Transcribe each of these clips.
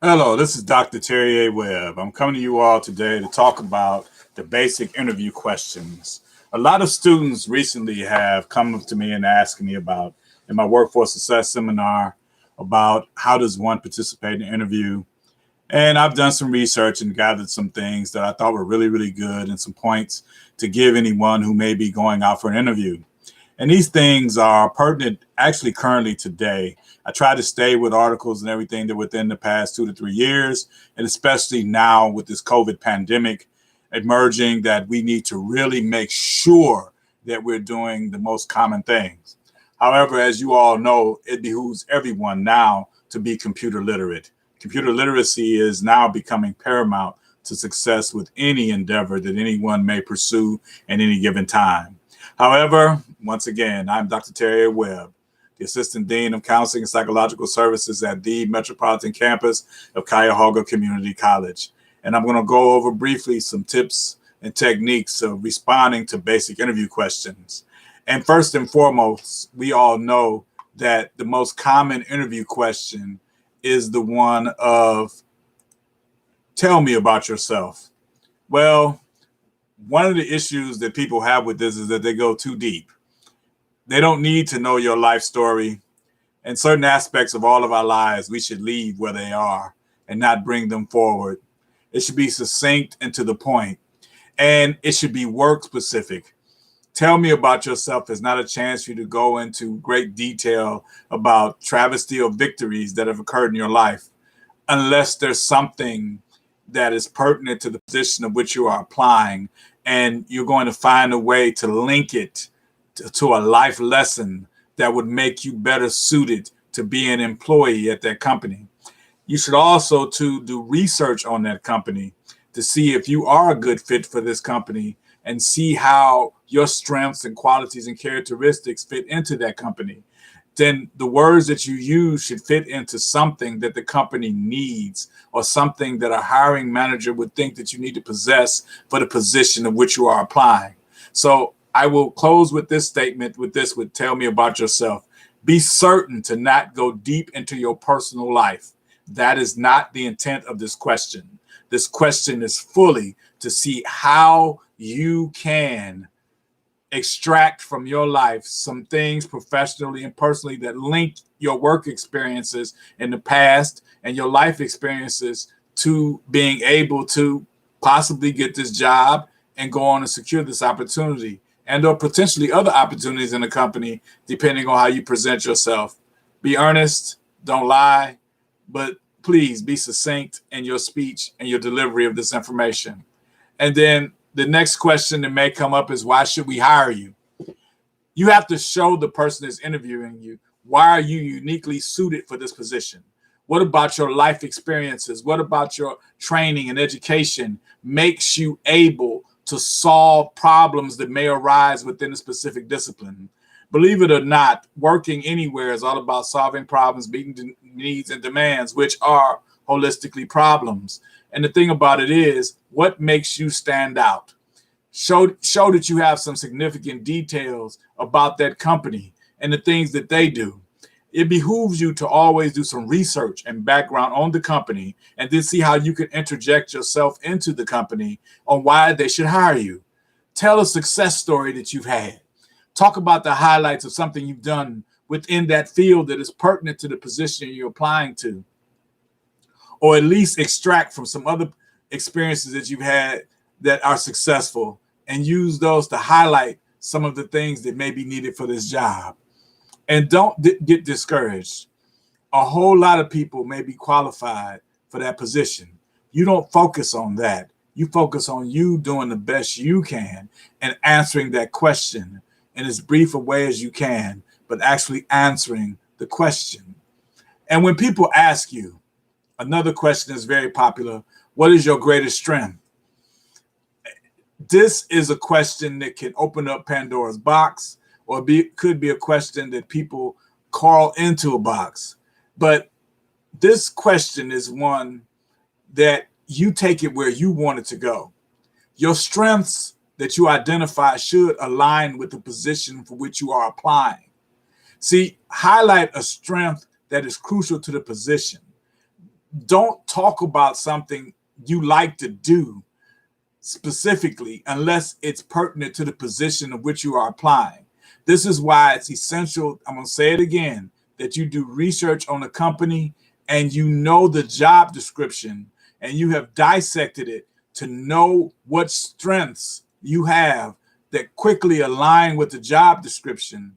Hello, this is Dr. Terry A. Webb. I'm coming to you all today to talk about the basic interview questions. A lot of students recently have come up to me and asked me about in my workforce success seminar about how does one participate in an interview. And I've done some research and gathered some things that I thought were really, really good and some points to give anyone who may be going out for an interview. And these things are pertinent actually currently today. I try to stay with articles and everything that within the past 2 to 3 years, and especially now with this COVID pandemic emerging, that we need to really make sure that we're doing the most common things. However, as you all know, it behooves everyone now to be computer literate. Computer literacy is now becoming paramount to success with any endeavor that anyone may pursue at any given time. However, once again, I'm Dr. Terry Webb, the Assistant Dean of Counseling and Psychological Services at the Metropolitan Campus of Cuyahoga Community College. And I'm going to go over briefly some tips and techniques of responding to basic interview questions. And first and foremost, we all know that the most common interview question is the one of, tell me about yourself. Well, one of the issues that people have with this is that they go too deep. They don't need to know your life story. And certain aspects of all of our lives, we should leave where they are and not bring them forward. It should be succinct and to the point, and it should be work specific. Tell me about yourself is not a chance for you to go into great detail about travesty or victories that have occurred in your life, unless there's something that is pertinent to the position of which you are applying, and you're going to find a way to link it to a life lesson that would make you better suited to be an employee at that company. You should also to do research on that company to see if you are a good fit for this company and see how your strengths and qualities and characteristics fit into that company. Then the words that you use should fit into something that the company needs or something that a hiring manager would think that you need to possess for the position of which you are applying. So I will close with this statement, with tell me about yourself. Be certain to not go deep into your personal life. That is not the intent of this question. This question is fully to see how you can extract from your life some things professionally and personally that link your work experiences in the past and your life experiences to being able to possibly get this job and go on and secure this opportunity and or potentially other opportunities in the company, depending on how you present yourself. Be earnest, don't lie, but please be succinct in your speech and your delivery of this information. And then the next question that may come up is, why should we hire you? You have to show the person that's interviewing you, why are you uniquely suited for this position? What about your life experiences? What about your training and education makes you able to solve problems that may arise within a specific discipline? Believe it or not, working anywhere is all about solving problems, meeting needs and demands, which are holistically problems. And the thing about it is, what makes you stand out? Show that you have some significant details about that company and the things that they do. It behooves you to always do some research and background on the company and then see how you can interject yourself into the company on why they should hire you. Tell a success story that you've had. Talk about the highlights of something you've done within that field that is pertinent to the position you're applying to, or at least extract from some other experiences that you've had that are successful and use those to highlight some of the things that may be needed for this job. And don't get discouraged. A whole lot of people may be qualified for that position. You don't focus on that. You focus on you doing the best you can and answering that question in as brief a way as you can, but actually answering the question. And when people ask you, another question is very popular: what is your greatest strength? This is a question that can open up Pandora's box, or could be a question that people call into a box. But this question is one that you take it where you want it to go. Your strengths that you identify should align with the position for which you are applying. See, highlight a strength that is crucial to the position. Don't talk about something you like to do specifically unless it's pertinent to the position of which you are applying. This is why it's essential, I'm going to say it again, that you do research on the company and you know the job description and you have dissected it to know what strengths you have that quickly align with the job description,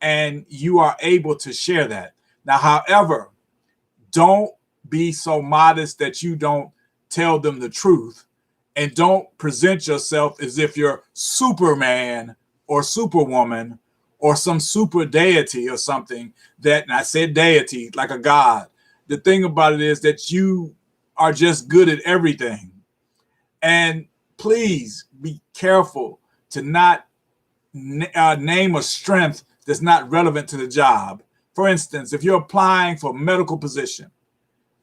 and you are able to share that. Now, however, don't be so modest that you don't tell them the truth, and don't present yourself as if you're Superman or Superwoman or some super deity or something that, and I said deity like a god. The thing about it is that you are just good at everything. And please be careful to not name a strength that's not relevant to the job. For instance, if you're applying for a medical position,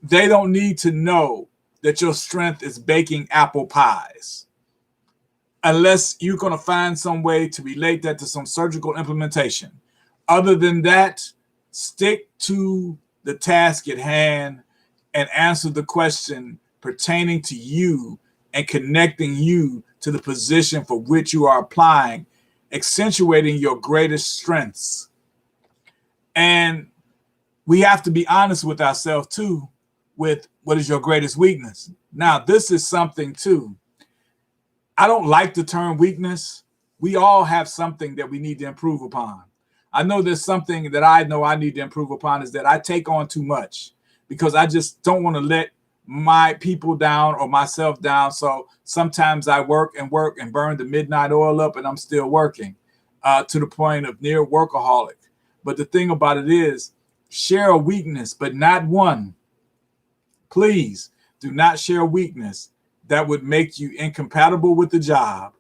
they don't need to know that your strength is baking apple pies, unless you're going to find some way to relate that to some surgical implementation. Other than that, stick to the task at hand and answer the question pertaining to you and connecting you to the position for which you are applying, accentuating your greatest strengths. And we have to be honest with ourselves too, with what is your greatest weakness. Now, this is something too. I don't like the term weakness. We all have something that we need to improve upon. I know there's something that I know I need to improve upon is that I take on too much because I just don't want to let my people down or myself down. So sometimes I work and burn the midnight oil up and I'm still working to the point of near workaholic. But the thing about it is, share a weakness, but not one. Please do not share a weakness that would make you incompatible with the job.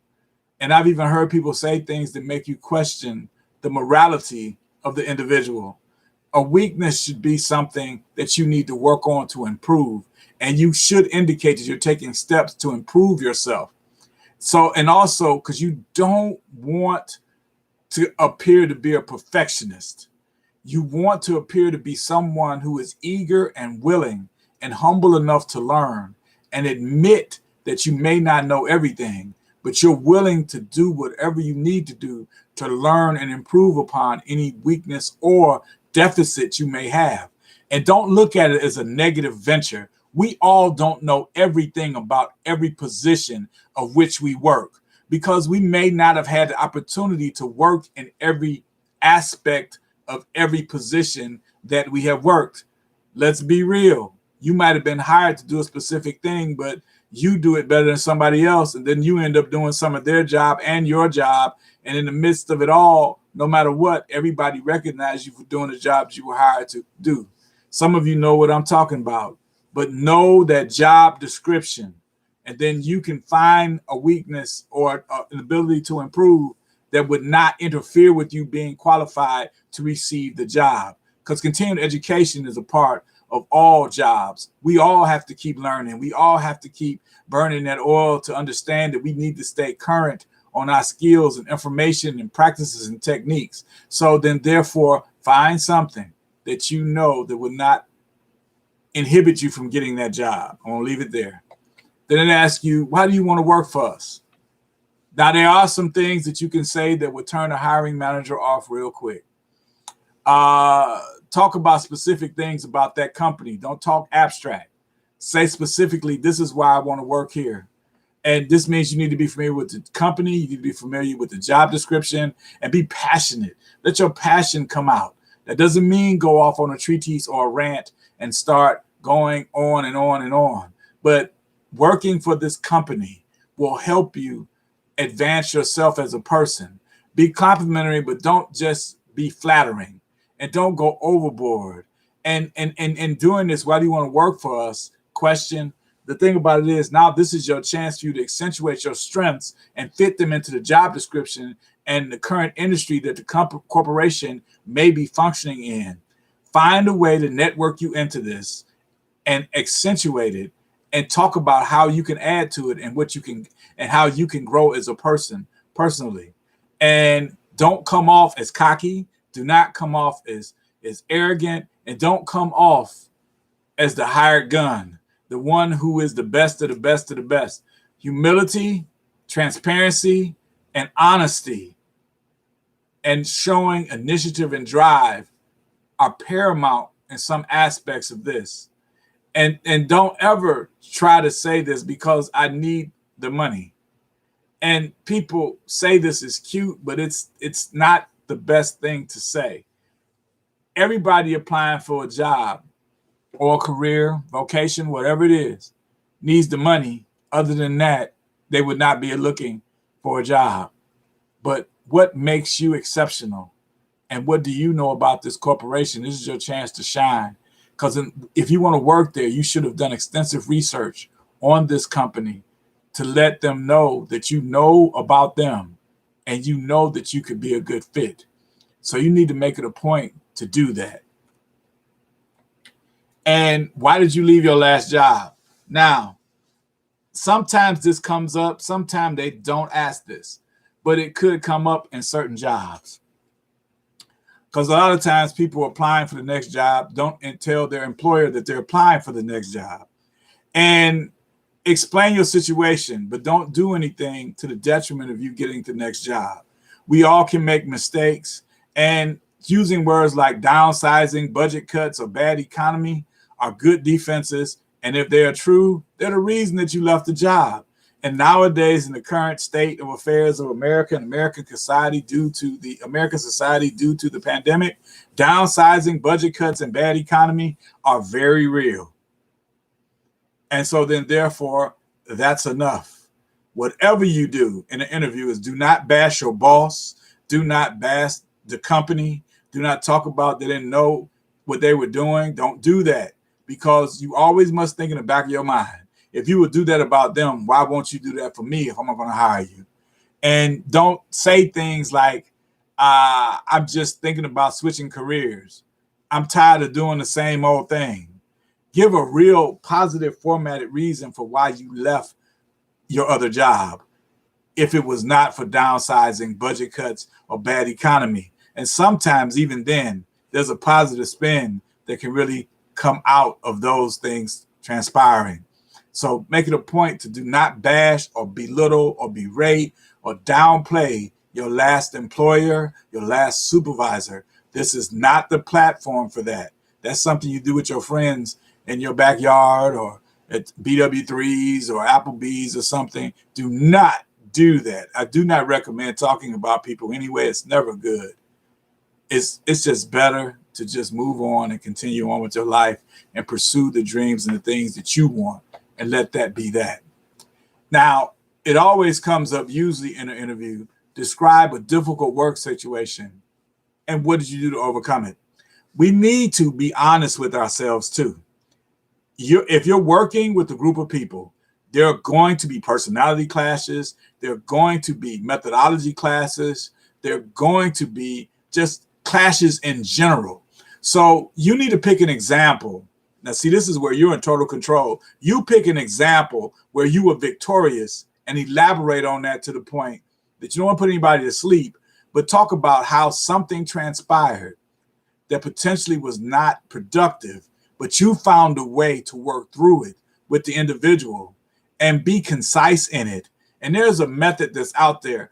And I've even heard people say things that make you question the morality of the individual. A weakness should be something that you need to work on to improve. And you should indicate that you're taking steps to improve yourself. So, and also because you don't want to appear to be a perfectionist. You want to appear to be someone who is eager and willing and humble enough to learn and admit that you may not know everything, but you're willing to do whatever you need to do to learn and improve upon any weakness or deficit you may have. And don't look at it as a negative venture. We all don't know everything about every position of which we work because we may not have had the opportunity to work in every aspect of every position that we have worked. Let's be real. You might have been hired to do a specific thing, but you do it better than somebody else. And then you end up doing some of their job and your job. And in the midst of it all, no matter what, everybody recognizes you for doing the jobs you were hired to do. Some of you know what I'm talking about, but know that job description. And then you can find a weakness or an ability to improve that would not interfere with you being qualified to receive the job. Because continuing education is a part of all jobs. We all have to keep learning. We all have to keep burning that oil to understand that we need to stay current on our skills and information and practices and techniques. So then therefore find something that you know that will not inhibit you from getting that job. I'm gonna leave it there. Then it asks you, why do you want to work for us? Now, there are some things that you can say that would turn a hiring manager off real quick. Talk about specific things about that company. Don't talk abstract. Say specifically, this is why I want to work here. And this means you need to be familiar with the company. You need to be familiar with the job description and be passionate. Let your passion come out. That doesn't mean go off on a treatise or a rant and start going on and on and on. But working for this company will help you advance yourself as a person. Be complimentary, but don't just be flattering. And don't go overboard. And doing this, why do you want to work for us? Question. The thing about it is now this is your chance for you to accentuate your strengths and fit them into the job description and the current industry that the corporation may be functioning in. Find a way to network you into this and accentuate it and talk about how you can add to it and what you can and how you can grow as a person personally. And don't come off as cocky. Do not come off as arrogant, and don't come off as the hired gun, the one who is the best of the best of the best. Humility, transparency, and honesty, and showing initiative and drive are paramount in some aspects of this. And don't ever try to say this because I need the money. And people say this is cute, but it's not the best thing to say. Everybody applying for a job or a career, vocation, whatever it is, needs the money. Other than that, they would not be looking for a job. But what makes you exceptional? And what do you know about this corporation? This is your chance to shine. Because if you want to work there, you should have done extensive research on this company to let them know that you know about them and you know that you could be a good fit. So you need to make it a point to do that. And why did you leave your last job? Now, sometimes this comes up. Sometimes they don't ask this, but it could come up in certain jobs. Because a lot of times people applying for the next job don't tell their employer that they're applying for the next job. And explain your situation, but don't do anything to the detriment of you getting the next job. We all can make mistakes, and using words like downsizing, budget cuts, or bad economy are good defenses. And if they are true, they're the reason that you left the job. And nowadays, in the current state of affairs of America and American society due to the pandemic, downsizing, budget cuts, and bad economy are very real. And so then, therefore, that's enough. Whatever you do in an interview is do not bash your boss, do not bash the company, do not talk about they didn't know what they were doing. Don't do that, because you always must think in the back of your mind, if you would do that about them, why won't you do that for me if I'm not going to hire you? And don't say things like, I'm just thinking about switching careers. I'm tired of doing the same old thing. Give a real positive formatted reason for why you left your other job if it was not for downsizing, budget cuts, or bad economy. And sometimes even then, there's a positive spin that can really come out of those things transpiring. So make it a point to do not bash or belittle or berate or downplay your last employer, your last supervisor. This is not the platform for that. That's something you do with your friends in your backyard or at BW3s or Applebee's or something. Do not do that. I do not recommend talking about people anyway. It's never good. It's just better to just move on and continue on with your life and pursue the dreams and the things that you want, and let that be that. Now, it always comes up, usually in an interview, describe a difficult work situation and what did you do to overcome it? We need to be honest with ourselves too. If you're working with a group of people, there are going to be personality clashes. There are going to be methodology classes. There are going to be just clashes in general. So you need to pick an example. Now, see, this is where you're in total control. You pick an example where you were victorious and elaborate on that to the point that you don't want to put anybody to sleep, but talk about how something transpired that potentially was not productive, but you found a way to work through it with the individual and be concise in it. And there's a method that's out there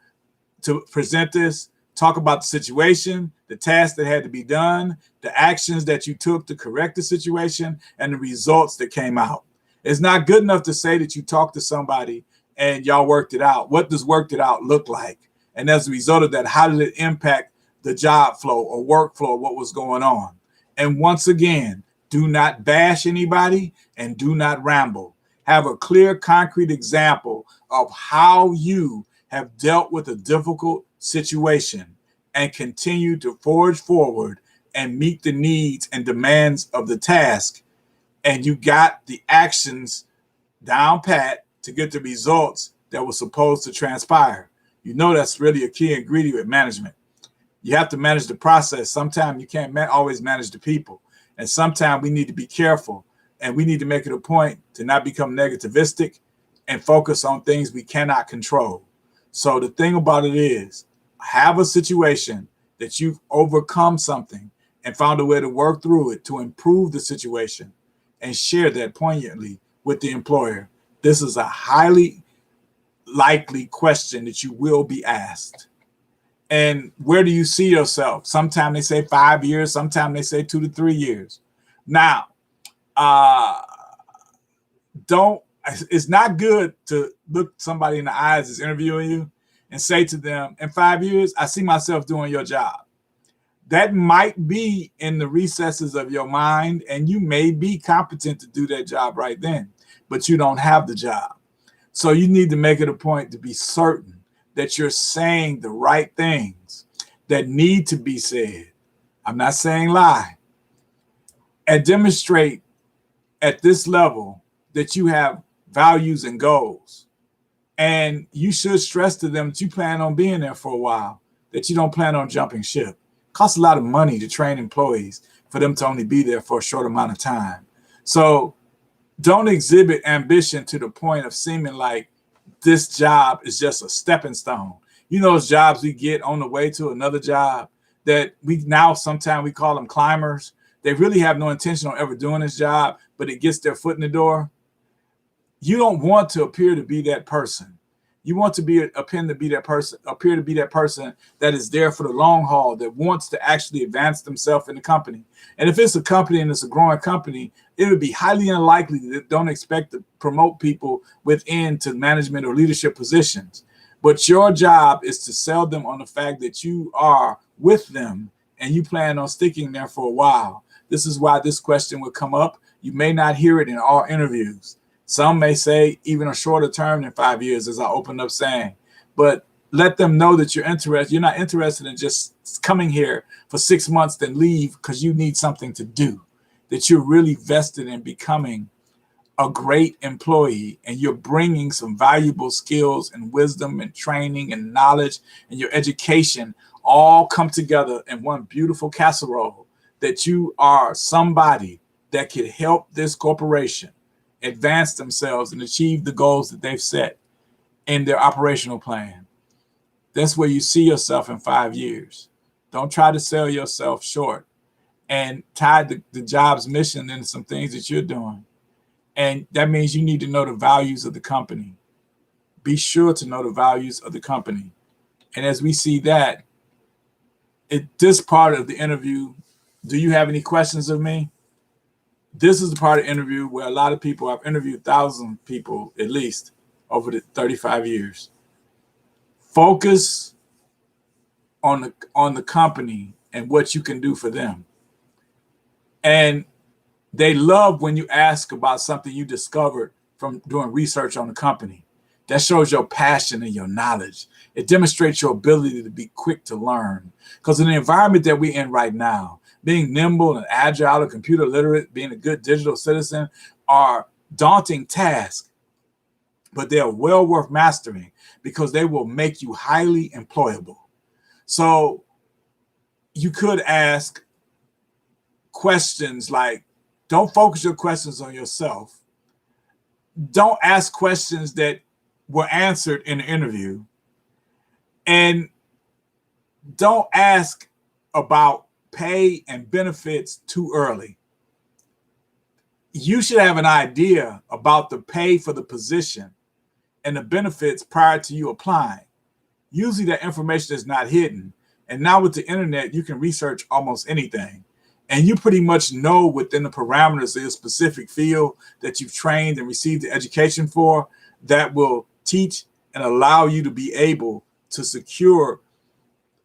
to present this. Talk about the situation, the task that had to be done, the actions that you took to correct the situation, and the results that came out. It's not good enough to say that you talked to somebody and y'all worked it out. What does worked it out look like? And as a result of that, how did it impact the job flow or workflow, what was going on? And once again, do not bash anybody and do not ramble. Have a clear, concrete example of how you have dealt with a difficult situation and continue to forge forward and meet the needs and demands of the task. And you got the actions down pat to get the results that were supposed to transpire. You know, that's really a key ingredient with management. You have to manage the process. Sometimes you can't always manage the people. And sometimes we need to be careful, and we need to make it a point to not become negativistic and focus on things we cannot control. So the thing about it is, have a situation that you've overcome something and found a way to work through it to improve the situation, and share that poignantly with the employer. This is a highly likely question that you will be asked. And where do you see yourself? Sometimes they say 5 years, sometimes they say 2 to 3 years. Now, it's not good to look somebody in the eyes that's interviewing you and say to them, in 5 years, I see myself doing your job. That might be in the recesses of your mind, and you may be competent to do that job right then, but you don't have the job. So you need to make it a point to be certain that you're saying the right things that need to be said. I'm not saying lie. And demonstrate at this level that you have values and goals. And you should stress to them that you plan on being there for a while, that you don't plan on jumping ship. It costs a lot of money to train employees for them to only be there for a short amount of time. So don't exhibit ambition to the point of seeming like this job is just a stepping stone. You know, those jobs we get on the way to another job that sometimes we call them climbers. They really have no intention on ever doing this job, but it gets their foot in the door. You don't want to appear to be that person. You want to appear to be that person that is there for the long haul, that wants to actually advance themselves in the company. And if it's a company and it's a growing company, it would be highly unlikely that don't expect to promote people within to management or leadership positions. But your job is to sell them on the fact that you are with them and you plan on sticking there for a while. This is why this question will come up. You may not hear it in all interviews. Some may say even a shorter term than 5 years, as I opened up saying. But let them know that you're interested. You're not interested in just coming here for 6 months, then leave because you need something to do. That you're really vested in becoming a great employee, and you're bringing some valuable skills and wisdom and training and knowledge and your education all come together in one beautiful casserole. That you are somebody that could help this corporation advance themselves and achieve the goals that they've set in their operational plan. That's where you see yourself in 5 years. Don't try to sell yourself short and tie the job's mission into some things that you're doing. And that means you need to know the values of the company. Be sure to know the values of the company. And as we see that, this part of the interview, do you have any questions of me? This is the part of the interview where a lot of people, I've interviewed 1,000 people at least over the 35 years. Focus on the company and what you can do for them. And they love when you ask about something you discovered from doing research on the company. That shows your passion and your knowledge. It demonstrates your ability to be quick to learn. Because in the environment that we're in right now, being nimble and agile and computer literate, being a good digital citizen are daunting tasks, but they are well worth mastering because they will make you highly employable. So you could ask questions like, don't focus your questions on yourself. Don't ask questions that were answered in the interview. And don't ask about pay and benefits too early. You should have an idea about the pay for the position and the benefits prior to you applying. Usually that information is not hidden. And now with the internet, you can research almost anything. And you pretty much know within the parameters of your specific field that you've trained and received the education for that will teach and allow you to be able to secure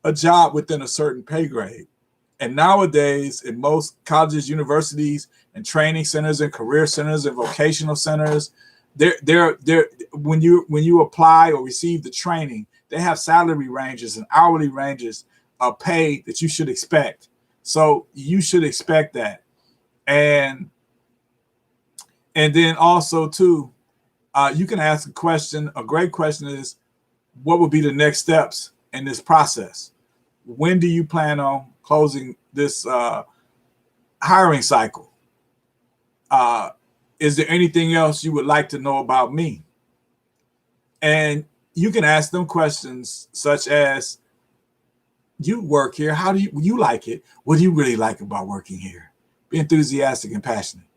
a job within a certain pay grade. And nowadays, in most colleges, universities, and training centers, and career centers, and vocational centers, when you apply or receive the training, they have salary ranges and hourly ranges of pay that you should expect. So you should expect that. And then also too, you can ask a question. A great question is, what would be the next steps in this process? When do you plan on closing this hiring cycle? Is there anything else you would like to know about me? And you can ask them questions such as, you work here, how do you like it? What do you really like about working here? Be enthusiastic and passionate.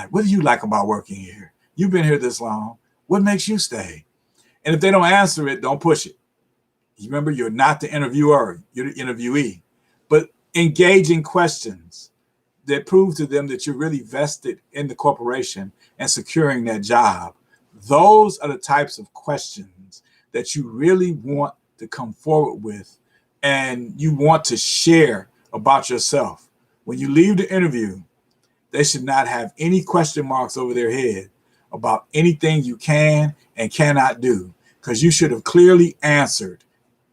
Like, what do you like about working here? You've been here this long. What makes you stay? And if they don't answer it, don't push it. You remember, you're not the interviewer, you're the interviewee. But engaging questions that prove to them that you're really vested in the corporation and securing that job. Those are the types of questions that you really want to come forward with and you want to share about yourself. When you leave the interview, they should not have any question marks over their head about anything you can and cannot do, because you should have clearly answered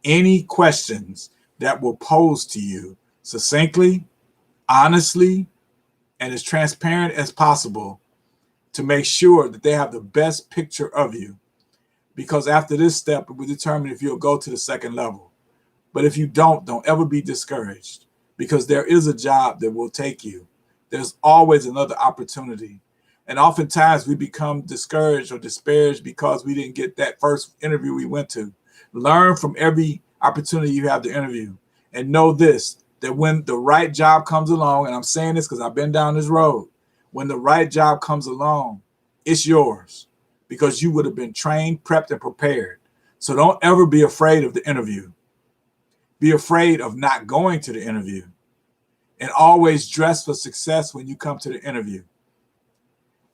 any questions that were posed to you succinctly, honestly, and as transparent as possible to make sure that they have the best picture of you. Because after this step, it will determine if you'll go to the second level. But if you don't ever be discouraged, because there is a job that will take you. There's always another opportunity. And oftentimes we become discouraged or disparaged because we didn't get that first interview we went to. Learn from every opportunity you have to interview. And know this, that when the right job comes along, and I'm saying this because I've been down this road, when the right job comes along, it's yours because you would have been trained, prepped, and prepared. So don't ever be afraid of the interview. Be afraid of not going to the interview. And always dress for success when you come to the interview.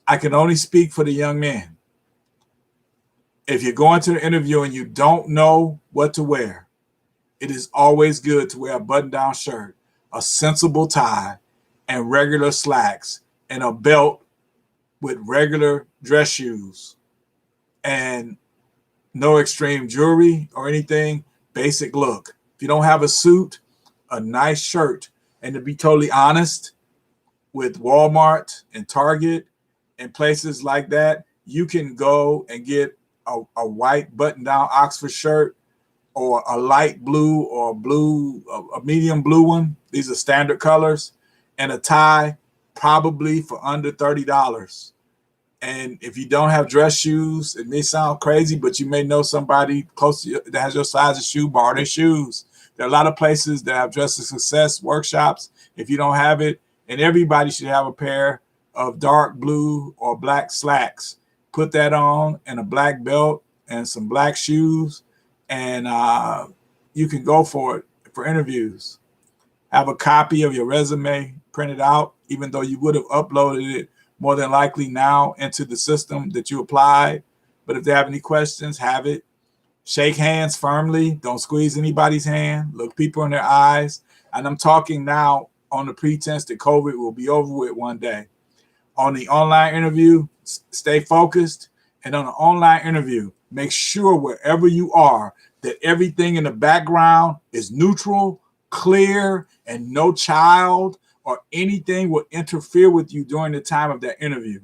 I can only speak for the young men. If you're going to the interview and you don't know what to wear, it is always good to wear a button-down shirt, a sensible tie, and regular slacks, and a belt with regular dress shoes, and no extreme jewelry or anything, basic look. If you don't have a suit, a nice shirt. And to be totally honest, with Walmart and Target and places like that, you can go and get a white button-down Oxford shirt or a light blue or a medium blue one. These are standard colors. And a tie, probably for under $30. And if you don't have dress shoes, it may sound crazy, but you may know somebody close to you that has your size of shoe, borrow their shoes. There are a lot of places that have Dress to Success workshops. If you don't have it, and everybody should have a pair of dark blue or black slacks. Put that on and a black belt and some black shoes, and you can go for it for interviews. Have a copy of your resume printed out, even though you would have uploaded it more than likely now into the system that you applied. But if they have any questions, have it. Shake hands firmly. Don't squeeze anybody's hand. Look people in their eyes. And I'm talking now on the pretense that COVID will be over with one day. On the online interview, stay focused. And on the online interview, make sure wherever you are that everything in the background is neutral, clear, and no child or anything will interfere with you during the time of that interview.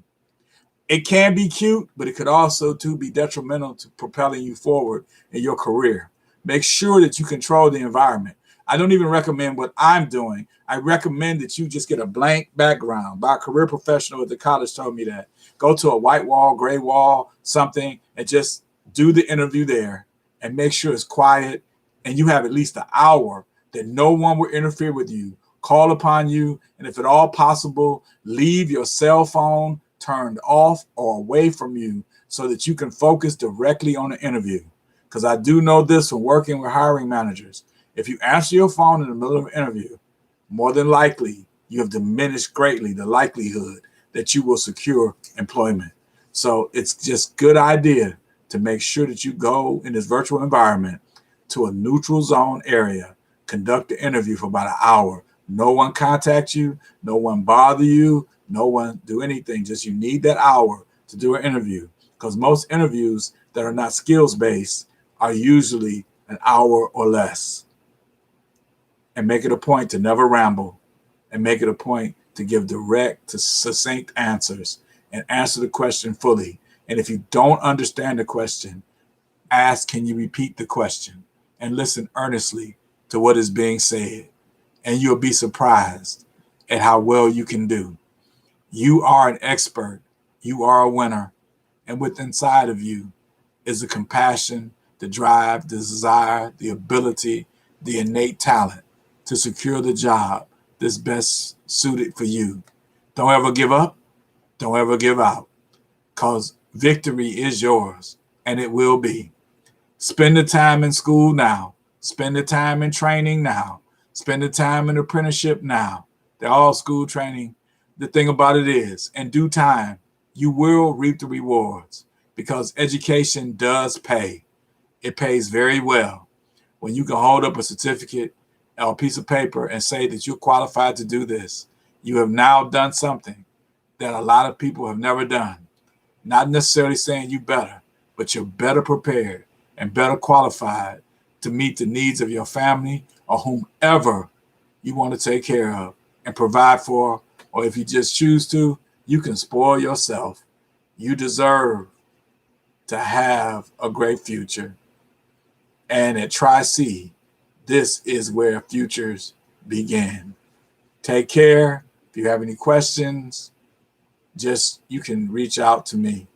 It can be cute, but it could also too be detrimental to propelling you forward in your career. Make sure that you control the environment. I don't even recommend what I'm doing. I recommend that you just get a blank background. By a career professional at the college told me that. Go to a white wall, gray wall, something, and just do the interview there and make sure it's quiet and you have at least an hour that no one will interfere with you, call upon you, and if at all possible, leave your cell phone turned off or away from you so that you can focus directly on the interview. Because I do know this from working with hiring managers. If you answer your phone in the middle of an interview, more than likely you have diminished greatly the likelihood that you will secure employment. So it's just good idea to make sure that you go in this virtual environment to a neutral zone area, conduct the interview for about an hour. No one contact you, no one bother you, no one do anything. Just you need that hour to do an interview, because most interviews that are not skills-based are usually an hour or less. And make it a point to never ramble, and make it a point to give direct to succinct answers and answer the question fully. And if you don't understand the question, ask, can you repeat the question? And listen earnestly to what is being said. And you'll be surprised at how well you can do. You are an expert. You are a winner. And within inside of you is the compassion, the drive, the desire, the ability, the innate talent to secure the job that's best suited for you. Don't ever give up. Don't ever give out, because victory is yours, and it will be. Spend the time in school now. Spend the time in training now. Spend the time in apprenticeship now. They're all school training. The thing about it is, in due time, you will reap the rewards, because education does pay. It pays very well. When you can hold up a certificate or a piece of paper and say that you're qualified to do this, you have now done something that a lot of people have never done. Not necessarily saying you better, but you're better prepared and better qualified to meet the needs of your family or whomever you want to take care of and provide for. Or if you just choose to, you can spoil yourself. You deserve to have a great future. And at Tri-C, this is where futures begin. Take care. If you have any questions, you can reach out to me.